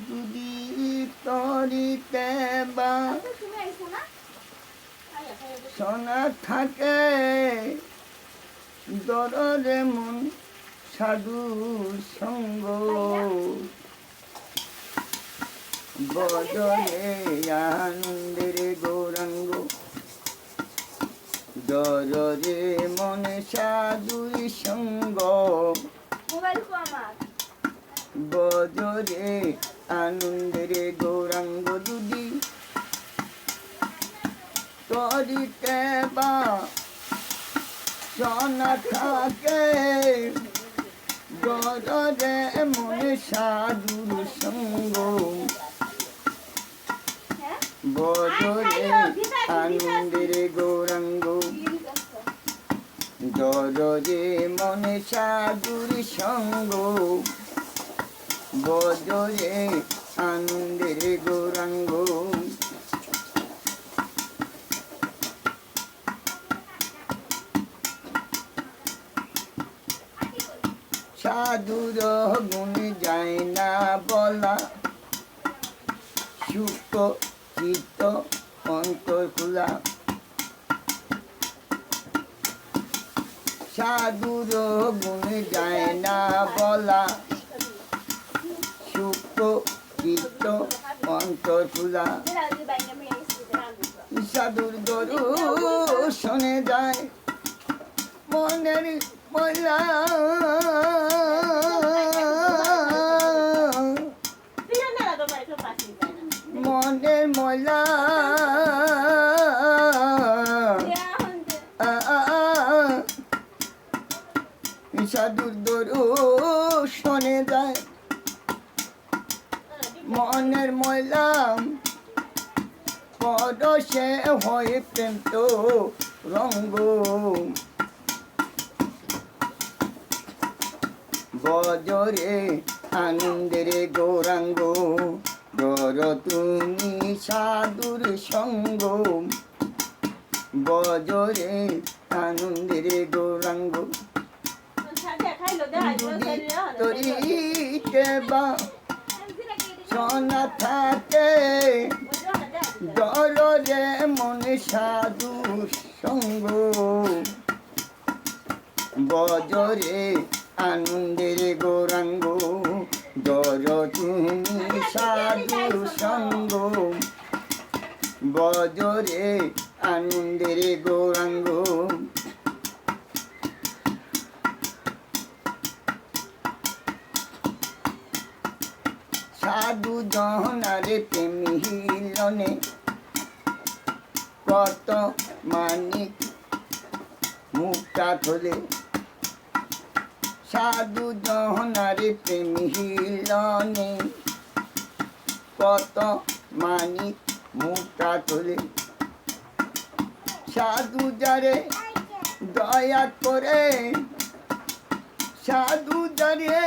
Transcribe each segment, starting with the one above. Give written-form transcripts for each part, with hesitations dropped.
যদি তরিতে বা সোনা থাকে দররে মন সাধু সঙ্গ বদলে আনন্দের গৌরাঙ্গ দররে মনে সাধুর সঙ্গ বদরে আনন্দের গৌরাঙ্গ যদি তরিতে বা সোনা থাকে দররে মনে সাধুর সঙ্গ বদরে আনন্দের গৌরাঙ্গ দররে মনে সাধুর সঙ্গ বদরে আনন্দের গৌরাঙ্গ সাধুর গুণ যায় না বলা সুখ চিত্ত অন্তর খোলা সাধুর গুণ যায় না বলা সুখ চিত্ত অন্তর খোলা সাধুর দর্শনে যায় মনের ময়লা মনের ময়লা সাধুর দর্শনে যায় মনের ময়লা পরশে হয়ে প্রেম তো রঙ্গ বজরে আনন্দের গৌরাঙ্গ ধর তুমি সাধুর সঙ্গ বজরে আনন্দের গৌরাঙ্গ তরিতে বা সোনা থাকে দররে মনে সাধু সঙ্গ বজরে আনন্দের গৌরাঙ্গ দর তুমি সাধু সঙ্গ বজরে আনন্দের গৌরাঙ্গ সাধু জহনারে প্রেমিলনে কত মানিক মুক্তা খোলে সাধু জহনারে প্রেমিলনে কত মানিক মুক্তা খোলে সাধু যারে দয়া করে সাধু যারে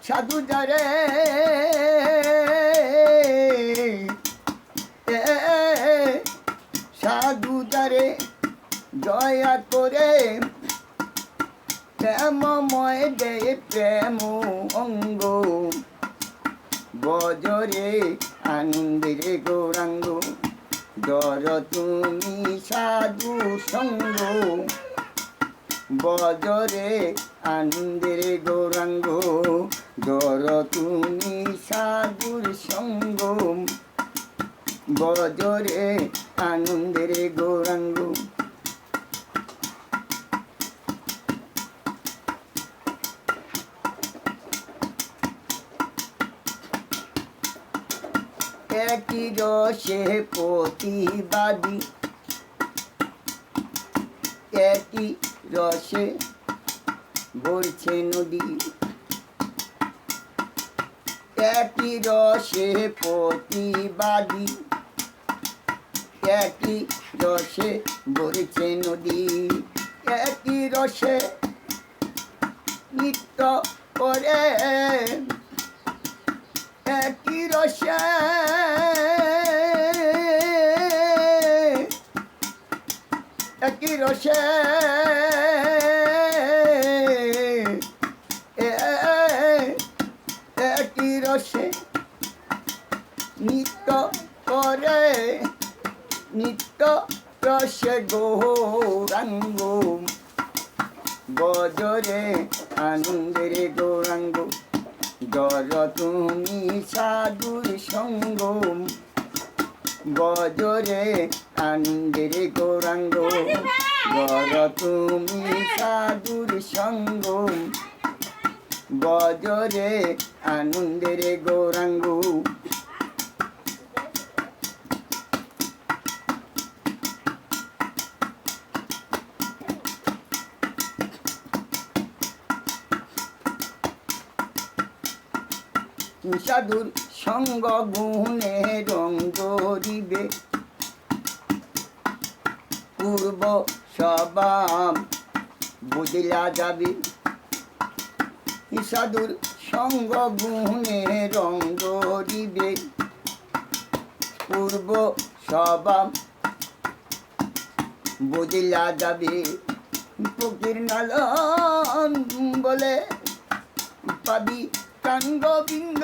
সাধু যারে সাধু যারে দয়া করে প্রেমময় দে প্রেম অঙ্গ বজরে আনন্দের গৌরাঙ্গ দর তুমি সাধু সঙ্গ বজরে আনন্দের গৌরাঙ্গ দর তুমি সাধুর সঙ্গ বজরে আনন্দের গৌরাঙ্গ একই রসে প্রতিবাদী একই রসে বলছে নদী একই রসে প্রতিবাদী একই রসে বলছে নদী একই রসে নৃত্য করে একই রসে একই রসে রসে গৌরাঙ্গ বজরে আনন্দের গৌরাঙ্গ ধর তুমি সাধুর সঙ্গ বজরে আনন্দের গৌরাঙ্গ ধর তুমি সাধুর সঙ্গ বজরে আনন্দের গৌরাঙ্গ সাধুর সঙ্গ গুণে রং ধরিবে পূর্ব সবাম বুঝলা যাবে সাধুর সঙ্গ গুণে রং ধরিবে পূর্ব সবাম বুঝলা যাবে ফকির নালন বলে পাবি কান গোবিন্দ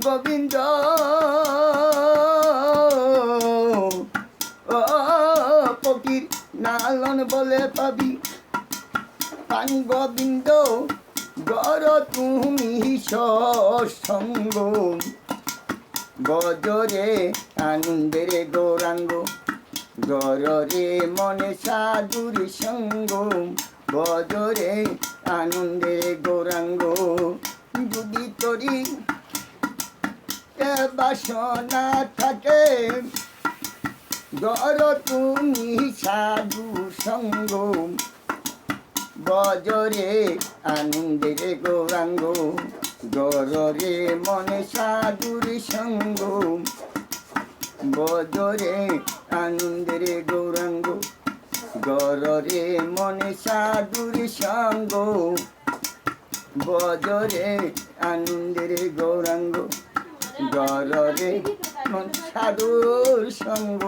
গোবিন্দ ও ফকির নালন বলে পাবি কান গোবিন্দ গর তুমি সঙ্গ বজরে আনন্দের গৌরাঙ্গ গরে মনে সাধুর সঙ্গ বজরে আনন্দের গৌরাঙ্গ যদি তরি বাসনা থাকে গর তুমি সাধু সঙ্গ বজরে আনন্দের গৌরাঙ্গ গরে মনে সাধুর সঙ্গ বজরে আনন্দের গৌরাঙ্গ গরে মনে সাধুর সঙ্গ বজরে আনন্দের গৌরাঙ্গ গরে সাধুর সঙ্গ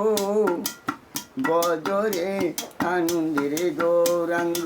বজরে আনন্দের গৌরাঙ্গ